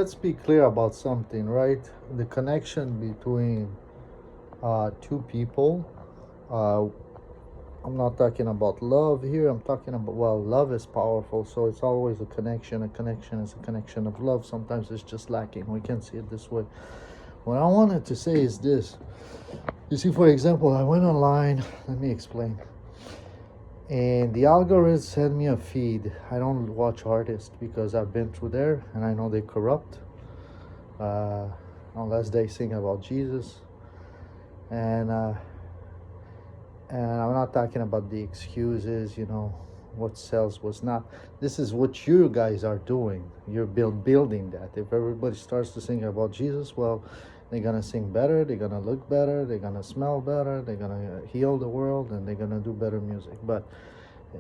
Let's be clear about something, right? The connection between two people. Uh, I'm not talking about love here. I'm talking about, well, love is powerful, so it's always a connection. A connection is a connection of love. Sometimes it's just lacking. We can see it this way. What I wanted to say is this. You see, for example, I went online. Let me explain. And the algorithm sent me a feed. I don't watch artists because I've been through there and I know they corrupt. Uh, unless they sing about Jesus. And uh, and I'm not talking about the excuses, what sells, what's not. This is what you guys are doing. You're building that. If everybody starts to sing about Jesus, well, they're gonna sing better, they're gonna look better, they're gonna smell better, they're gonna heal the world, and they're gonna do better music. But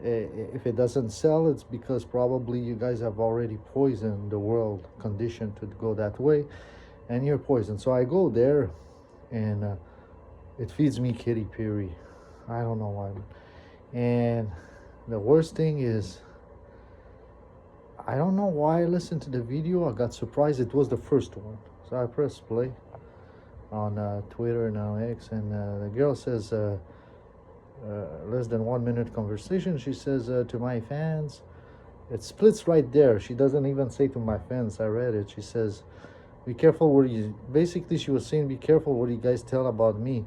if it doesn't sell, it's because probably you guys have already poisoned the world, conditioned to go that way, and you're poisoned. So I go there, and it feeds me Katy Perry. I don't know why. And the worst thing is, I don't know why I listened to the video. I got surprised. It was the first one. So I pressed play on Twitter, now X, and the girl says, less than 1 minute conversation. She says to my fans, it splits right there. She doesn't even say to my fans. I read it. She says, be careful what you, basically she was saying, be careful what you guys tell about me.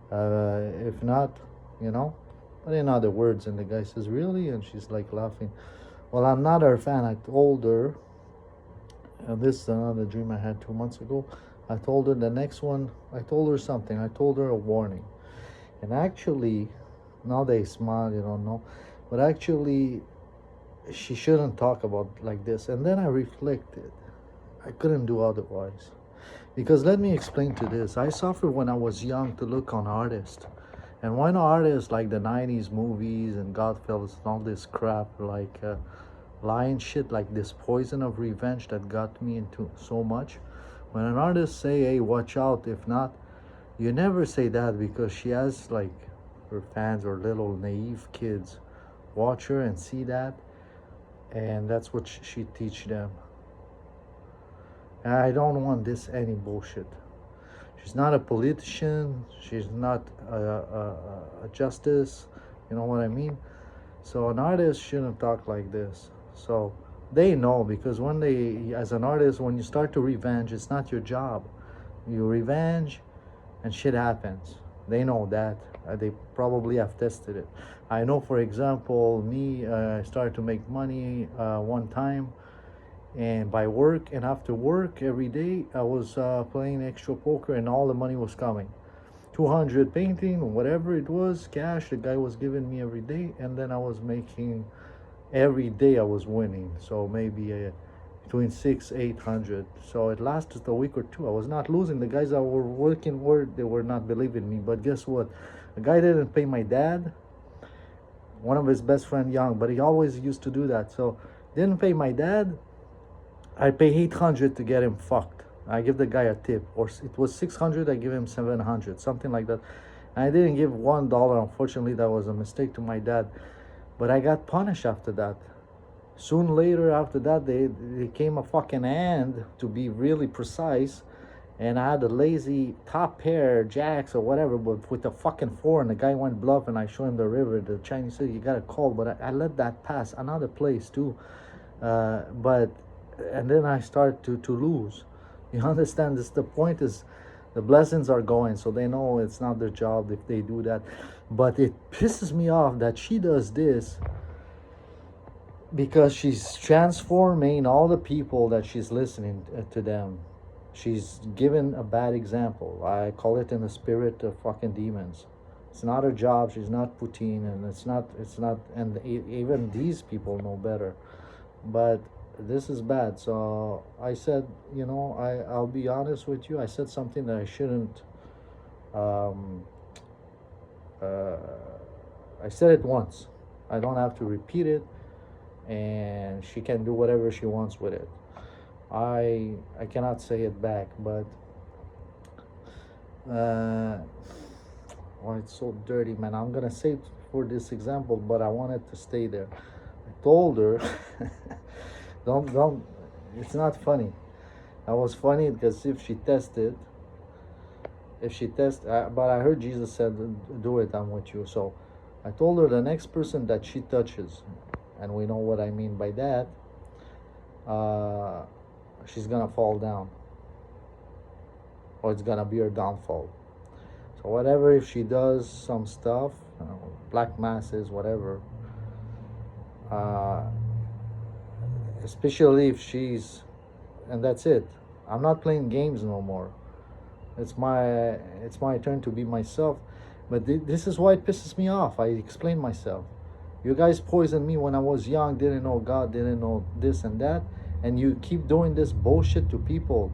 If not, you know, but in other words. And the guy says, really? And she's like laughing. Well, I'm not her fan. I told her, and this is another dream I had 2 months ago. I told her the next one, I told her something. I told her a warning. And actually, now they smile, you don't know. But actually, she shouldn't talk about like this. And then I reflected. I couldn't do otherwise. Because let me explain to this. I suffered when I was young to look on artists. And when artists like the 90s movies and Godfellas and all this crap, like lying shit, like this poison of revenge that got me into so much. When an artist say, hey, watch out, if not, you never say that because she has like her fans or little naive kids watch her and see that. And that's what she teach them. And I don't want this any bullshit. She's not a politician. She's not a justice. You know what I mean? So an artist shouldn't talk like this. So they know, because when they, as an artist, when you start to revenge, it's not your job. You revenge, and shit happens. They know that. They probably have tested it. I know, for example, me, I started to make money one time, and by work, and after work every day I was playing extra poker, and all the money was coming, 200 painting, whatever it was, cash the guy was giving me every day, and then I was making, every day I was winning, so maybe between 600-800. So it lasted a week or two. I was not losing. The guys that were working they were not believing me. But guess what, the guy didn't pay my dad, one of his best friend, young, but he always used to do that. So didn't pay my dad. I pay 800 to get him fucked. I give the guy a tip, or it was 600. I give him 700, something like that. And I didn't give $1. Unfortunately, that was a mistake to my dad. But I got punished after that. Soon later, after that, they came a fucking hand, to be really precise. And I had a lazy top pair, jacks or whatever, but with a fucking four. And the guy went bluff, and I showed him the river. The Chinese said, you got to call, but I let that pass. Another place too. But and then I start to lose. You understand? This, the point is, the blessings are going, so they know it's not their job if they do that. But it pisses me off that she does this, because she's transforming all the people that she's listening to them. She's given a bad example. I call it in the spirit of fucking demons. It's not her job. She's not Putin, and it's not, and even these people know better. But this is bad. So I said, I'll be honest with you. I said something that I shouldn't. Um, uh, I said it once. I don't have to repeat it, and she can do whatever she wants with it. I cannot say it back, but oh, it's so dirty, man. I'm gonna say it for this example, but I want it to stay there. I told her, don't. It's not funny. That was funny because but I heard Jesus said, "Do it, I'm with you." So I told her the next person that she touches, and we know what I mean by that, uh, she's gonna fall down, or it's gonna be her downfall. So whatever, if she does some stuff, black masses, whatever, uh, especially if she's, and that's it. I'm not playing games no more. It's my turn to be myself. But this is why it pisses me off. I explain myself. You guys poisoned me when I was young, didn't know God, didn't know this and that, and you keep doing this bullshit to people.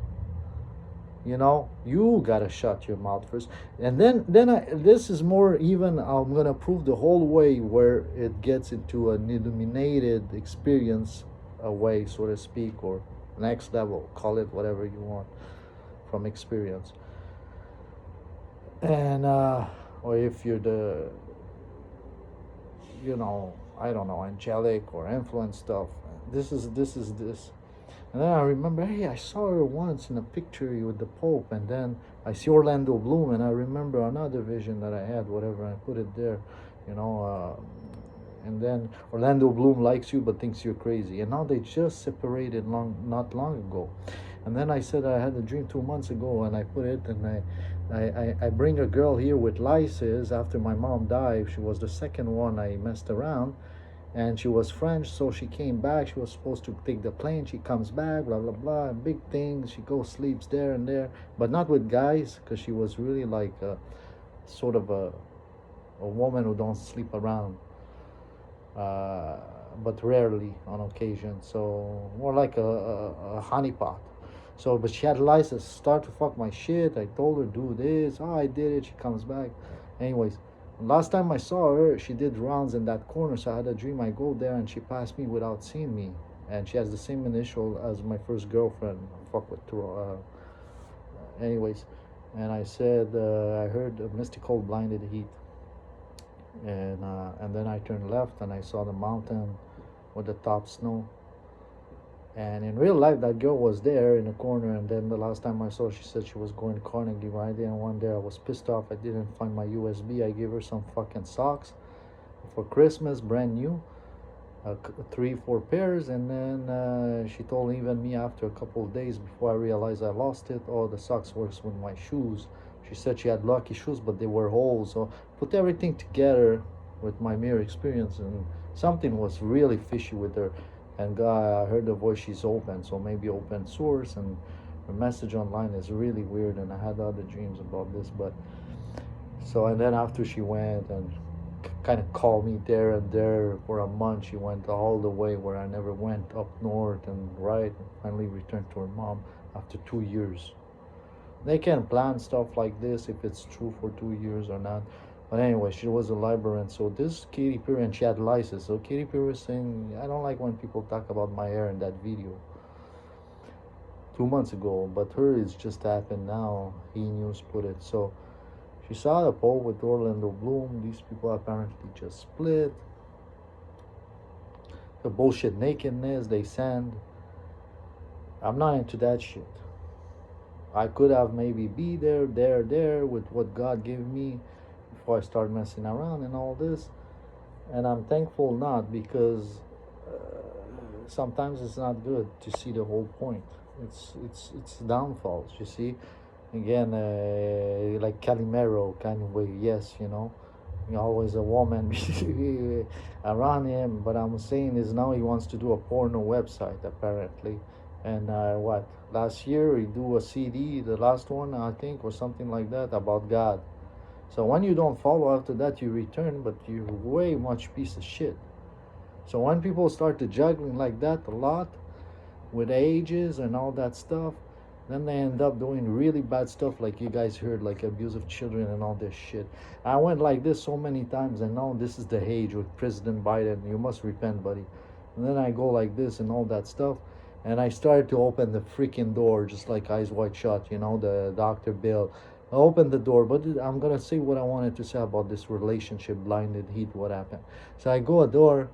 You gotta shut your mouth first, and this is more even. I'm gonna prove the whole way where it gets into an illuminated experience, a way, so to speak, or next level, call it whatever you want, from experience. And or if you're the, I don't know, angelic or influence stuff. This. And then I remember, hey, I saw her once in a picture with the Pope, and then I see Orlando Bloom, and I remember another vision that I had, whatever, I put it there, you know. And then Orlando Bloom likes you but thinks you're crazy, and now they just separated not long ago. And then I said I had a dream 2 months ago, and I put it, and I bring a girl here with lysis after my mom died. She was the second one I messed around, and she was French, so she came back. She was supposed to take the plane. She comes back, blah blah blah, big things. She goes, sleeps there and there, but not with guys, because she was really like sort of a woman who don't sleep around, uh, but rarely on occasion. So more like a honeypot. So, but she had license, start to fuck my shit. I told her, do this. Oh, I did it. She comes back. Anyways, last time I saw her, she did rounds in that corner. So I had a dream I go there and she passed me without seeing me. And she has the same initial as my first girlfriend. Fuck with anyways, and I said, I heard a mystical blinded heat. And then I turned left and I saw the mountain with the top snow. And in real life, that girl was there in the corner. And then the last time I saw her, she said she was going to Carnegie. But I didn't want there. I was pissed off. I didn't find my USB. I gave her some fucking socks for Christmas, brand new, 3, 4 pairs. And then she told even me after a couple of days before I realized I lost it. Oh, the socks works with my shoes. She said she had lucky shoes, but they were holes. So put everything together with my mirror experience, and something was really fishy with her. And I heard the voice, she's open, so maybe open source, and her message online is really weird. And I had other dreams about this, but so, and then after she went and kind of called me there and there for a month, she went all the way where I never went, up north and right, and finally returned to her mom after 2 years. They can plan stuff like this if it's true for 2 years or not. But anyway, she was a librarian. So this Katy Perry, and she had license. So Katy Perry was saying, I don't like when people talk about my hair in that video 2 months ago, but her it's just happened now. E News put it. So she saw the poll with Orlando Bloom. These people apparently just split. The bullshit nakedness they send. I'm not into that shit. I could have maybe be there with what God gave me before I start messing around and all this. And I'm thankful not, because sometimes it's not good to see the whole point. It's downfalls, you see. Again, like Calimero kind of way, yes, always a woman around him. But I'm saying is now he wants to do a porno website apparently. And what, last year he do a CD, the last one I think, or something like that, about God. So when you don't follow after that, you return, but you're way much piece of shit. So when people start to juggling like that a lot with ages and all that stuff, then they end up doing really bad stuff, like you guys heard, like abusive children and all this shit. I went like this so many times, and now this is the age with President Biden. You must repent, buddy. And then I go like this and all that stuff, and I started to open the freaking door, just like Eyes Wide Shut, the Dr. Bill. I opened the door, but I'm gonna say what I wanted to say about this relationship, blinded heat, what happened. So I go a door.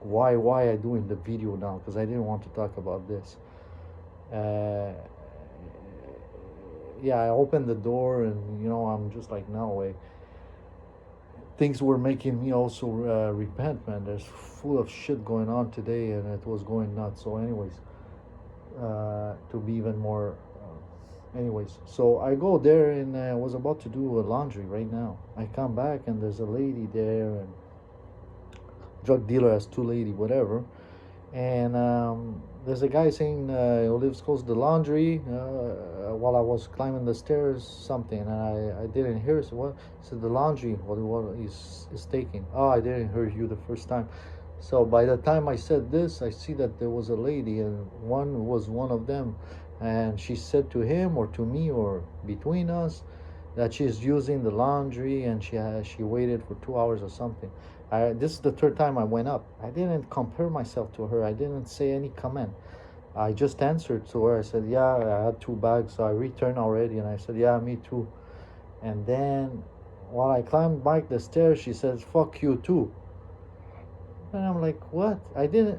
Why I doing the video now? Because I didn't want to talk about this. yeah, I opened the door, and I'm just like, no way. Things were making me also repent, man. There's full of shit going on today, and it was going nuts. So, anyways, to be even more. Anyways, so I go there, and I was about to do a laundry right now. I come back, and there's a lady there, and drug dealer has two lady, whatever. And there's a guy saying who lives close to the laundry. While I was climbing the stairs, something, and I didn't hear. So what? So the laundry, what is taking? Oh, I didn't hear you the first time. So by the time I said this, I see that there was a lady, and one was one of them, and she said to him or to me or between us that she's using the laundry, and she waited for 2 hours or something. This is the third time I went up. I didn't compare myself to her. I didn't say any comment. I just answered to her. I said, yeah, I had 2 bags, so I returned already. And I said, yeah, me too. And then while I climbed back the stairs, she says, fuck you too. And I'm like, what? I didn't.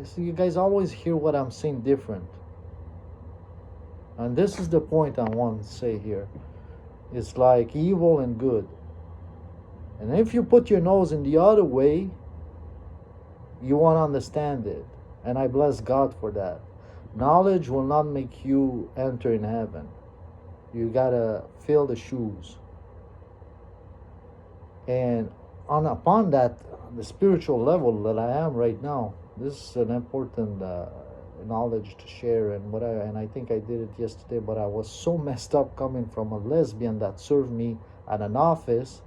So you guys always hear what I'm saying different. And this is the point I want to say here. It's like evil and good. And if you put your nose in the other way, you won't understand it. And I bless God for that. Knowledge will not make you enter in heaven. You gotta fill the shoes. And upon that, the spiritual level that I am right now, this is an important knowledge to share. And I think I did it yesterday, but I was so messed up coming from a lesbian that served me at an office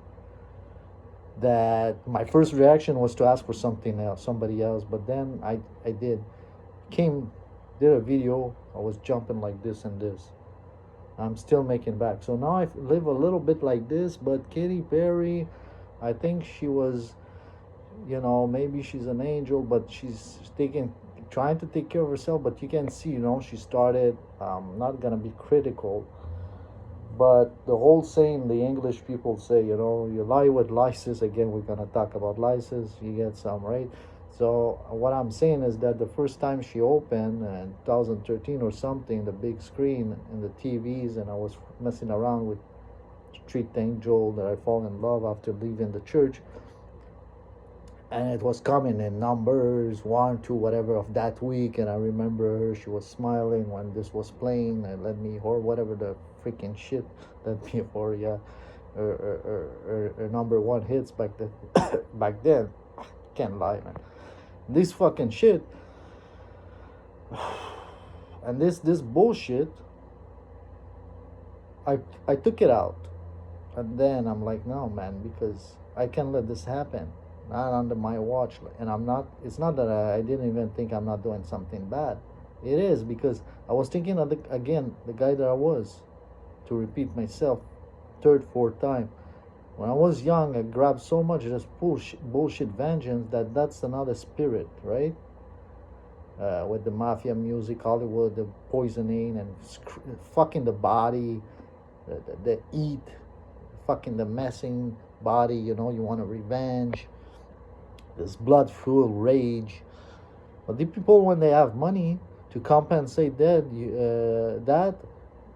that my first reaction was to ask for something else, somebody else. But then I did a video. I was jumping like this and this. I'm still making back. So now I live a little bit like this. But Katy Perry, I think she was, maybe she's an angel, but she's trying to take care of herself. But you can see, she started. Not gonna be critical, but the whole saying the English people say, you lie with lices. Again, we're gonna talk about lices. You get some, right? So what I'm saying is that the first time she opened in 2013 or something, the big screen and the TVs, and I was messing around with Street Angel that I fall in love after leaving the church. And it was coming in numbers 1, 2, whatever of that week. And I remember her, she was smiling when this was playing, and let me, or whatever the freaking shit let me, or yeah, or number one hits back then. Back then, can't lie, man. This fucking shit, and this bullshit, I took it out, and then I'm like, no, man, because I can't let this happen. Not under my watch. And it's not that I didn't even think I'm not doing something bad. It is, because I was thinking of the guy that I was, to repeat myself third, fourth time. When I was young, I grabbed so much just bullshit vengeance that's another spirit, right? With the mafia music, Hollywood, the poisoning, and fucking the body, the eat, fucking the messing body, you want to revenge, this blood-fueled rage. But the people, when they have money to compensate that,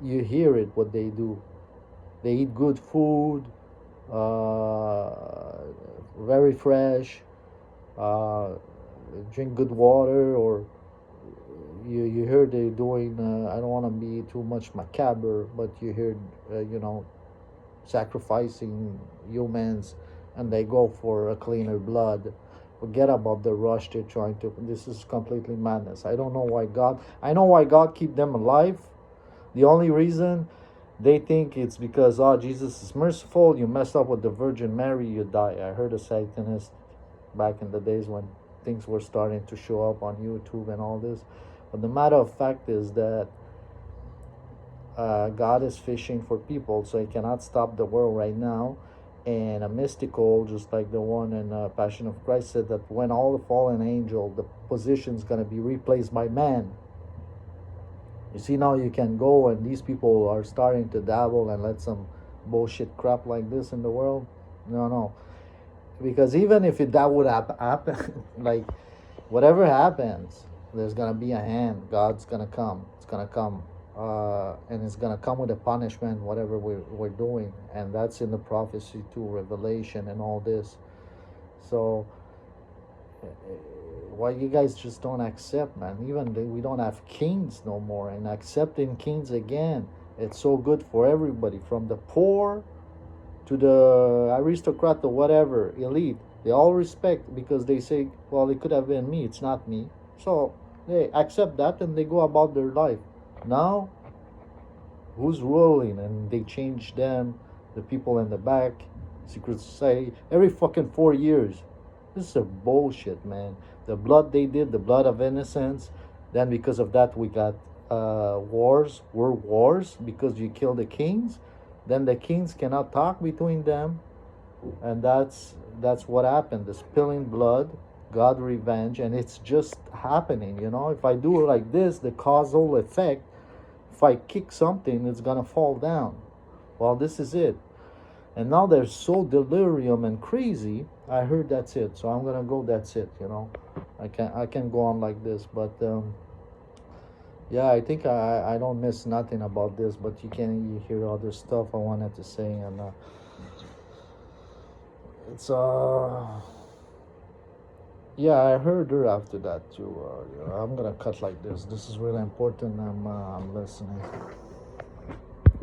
you hear it, what they do. They eat good food, very fresh, drink good water, or you hear they're doing, I don't want to be too much macabre, but you hear, sacrificing humans, and they go for a cleaner blood. Forget about the rush they're trying to. This is completely madness. I know why God keep them alive. The only reason, they think it's because, Jesus is merciful. You messed up with the Virgin Mary, you die. I heard a Satanist back in the days when things were starting to show up on YouTube and all this. But the matter of fact is that God is fishing for people, so he cannot stop the world right now. And a mystical, just like the one in Passion of Christ, said that when all the fallen angel, the position's going to be replaced by man. You see, now you can go, and these people are starting to dabble and let some bullshit crap like this in the world. No. Because even if that would happen, like, whatever happens, there's going to be a hand. God's going to come. It's going to come and it's gonna come with a punishment, whatever we're doing, and that's in the prophecy too, Revelation, and all this. So why you guys just don't accept, man? Even we don't have kings no more, and accepting kings again, it's so good for everybody, from the poor to the aristocrat or whatever, elite. They all respect, because they say, well, it could have been me, it's not me. So they accept that and they go about their life. Now, who's ruling? And they change them, the people in the back, secret society, every fucking 4 years. This is a bullshit, man. The blood they did, the blood of innocence. Then because of that, we got wars, world wars, because you kill the kings. Then the kings cannot talk between them, and that's what happened. The spilling blood, God revenge, and it's just happening. If I do it like this, the causal effect. If I kick something, it's gonna fall down. Well, this is it. And now they're so delirium and crazy. I heard that's it, so I'm gonna go. That's it. I can go on like this, but yeah, I think I don't miss nothing about this. But you hear other stuff I wanted to say, and it's yeah, I heard her after that too. I'm gonna cut like this. This is really important. I'm listening.